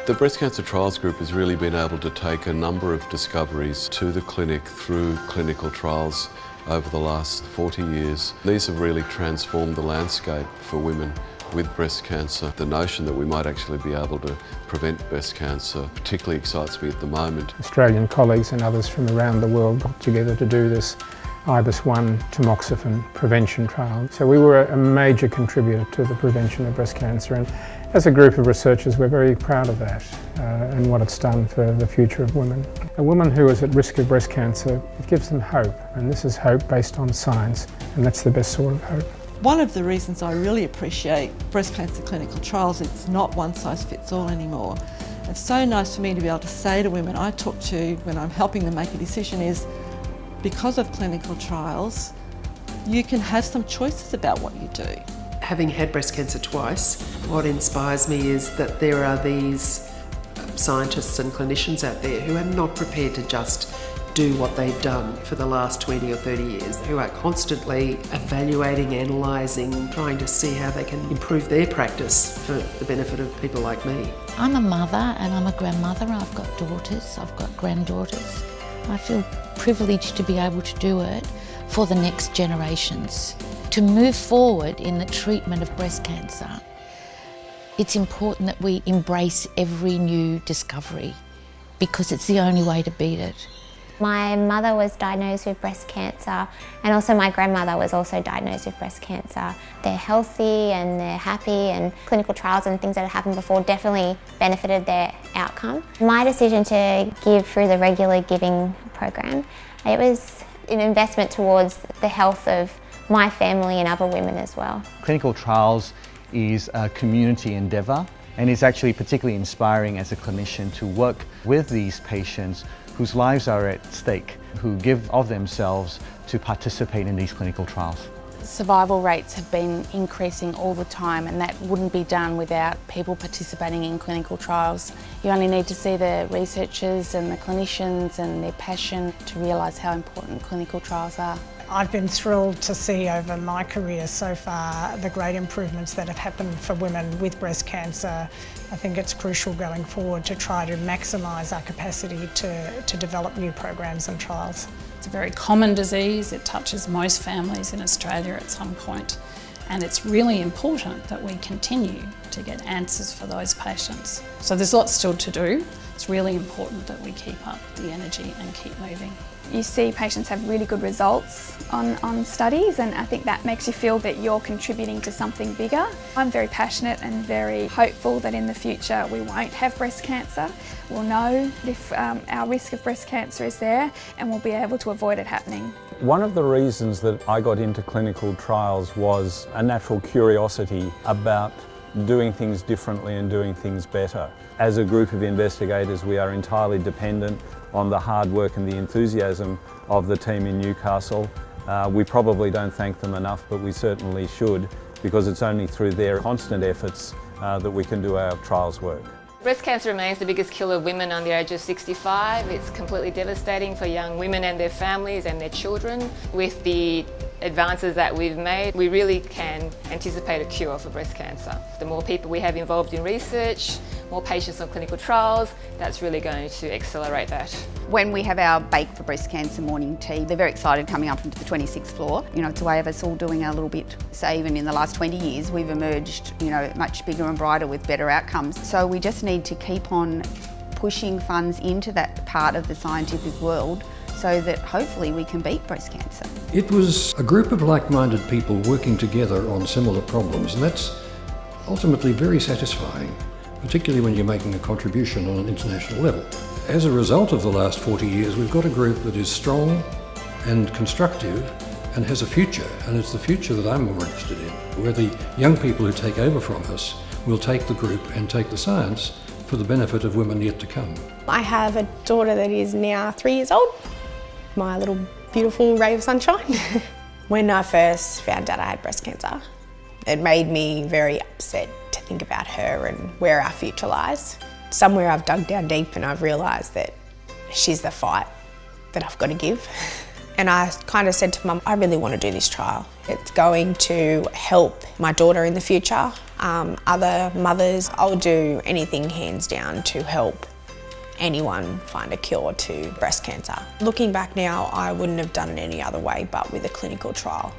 The Breast Cancer Trials Group has really been able to take a number of discoveries to the clinic through clinical trials over the last 40 years. These have really transformed the landscape for women with breast cancer. The notion that we might actually be able to prevent breast cancer particularly excites me at the moment. Australian colleagues and others from around the world got together to do this IBIS-1 tamoxifen prevention trial. So we were a major contributor to the prevention of breast cancer, and as a group of researchers we're very proud of that and what it's done for the future of women. A woman who is at risk of breast cancer, it gives them hope, and this is hope based on science, and that's the best sort of hope. One of the reasons I really appreciate breast cancer clinical trials, it's not one size fits all anymore. It's so nice for me to be able to say to women I talk to when I'm helping them make a decision is, because of clinical trials, you can have some choices about what you do. Having had breast cancer twice, what inspires me is that there are these scientists and clinicians out there who are not prepared to just do what they've done for the last 20 or 30 years, who are constantly evaluating, analysing, trying to see how they can improve their practice for the benefit of people like me. I'm a mother and I'm a grandmother. I've got daughters, I've got granddaughters. I feel privileged to be able to do it for the next generations. To move forward in the treatment of breast cancer, it's important that we embrace every new discovery because it's the only way to beat it. My mother was diagnosed with breast cancer, and also my grandmother was also diagnosed with breast cancer. They're healthy and they're happy, and clinical trials and things that had happened before definitely benefited their outcome. My decision to give through the regular giving program, it was an investment towards the health of my family and other women as well. Clinical trials is a community endeavour, and it's actually particularly inspiring as a clinician to work with these patients whose lives are at stake, who give of themselves to participate in these clinical trials. Survival rates have been increasing all the time, and that wouldn't be done without people participating in clinical trials. You only need to see the researchers and the clinicians and their passion to realise how important clinical trials are. I've been thrilled to see over my career so far the great improvements that have happened for women with breast cancer. I think it's crucial going forward to try to maximise our capacity to develop new programs and trials. It's a very common disease. It touches most families in Australia at some point, and it's really important that we continue to get answers for those patients. So there's lots still to do. It's really important that we keep up the energy and keep moving. You see patients have really good results on studies, and I think that makes you feel that you're contributing to something bigger. I'm very passionate and very hopeful that in the future we won't have breast cancer. We'll know if our risk of breast cancer is there, and we'll be able to avoid it happening. One of the reasons that I got into clinical trials was a natural curiosity about doing things differently and doing things better. As a group of investigators, we are entirely dependent on the hard work and the enthusiasm of the team in Newcastle. We probably don't thank them enough, but we certainly should, because it's only through their constant efforts that we can do our trials work. Breast cancer remains the biggest killer of women under the age of 65. It's completely devastating for young women and their families and their children. With the advances that we've made, we really can anticipate a cure for breast cancer. The more people we have involved in research, more patients on clinical trials, that's really going to accelerate that. When we have our Bake for Breast Cancer morning tea, they're very excited coming up into the 26th floor. You know, it's a way of us all doing our little bit. So even in the last 20 years, we've emerged, you know, much bigger and brighter with better outcomes. So we just need to keep on pushing funds into that part of the scientific world so that hopefully we can beat breast cancer. It was a group of like-minded people working together on similar problems, and that's ultimately very satisfying, particularly when you're making a contribution on an international level. As a result of the last 40 years, we've got a group that is strong and constructive and has a future, and it's the future that I'm more interested in, where the young people who take over from us will take the group and take the science for the benefit of women yet to come. I have a daughter that is now 3 years old, my little beautiful ray of sunshine. When I first found out I had breast cancer, it made me very upset to think about her and where our future lies. Somewhere I've dug down deep and I've realised that she's the fight that I've got to give. And I kind of said to Mum, I really want to do this trial. It's going to help my daughter in the future, other mothers. I'll do anything hands down to help anyone find a cure to breast cancer. Looking back now, I wouldn't have done it any other way but with a clinical trial.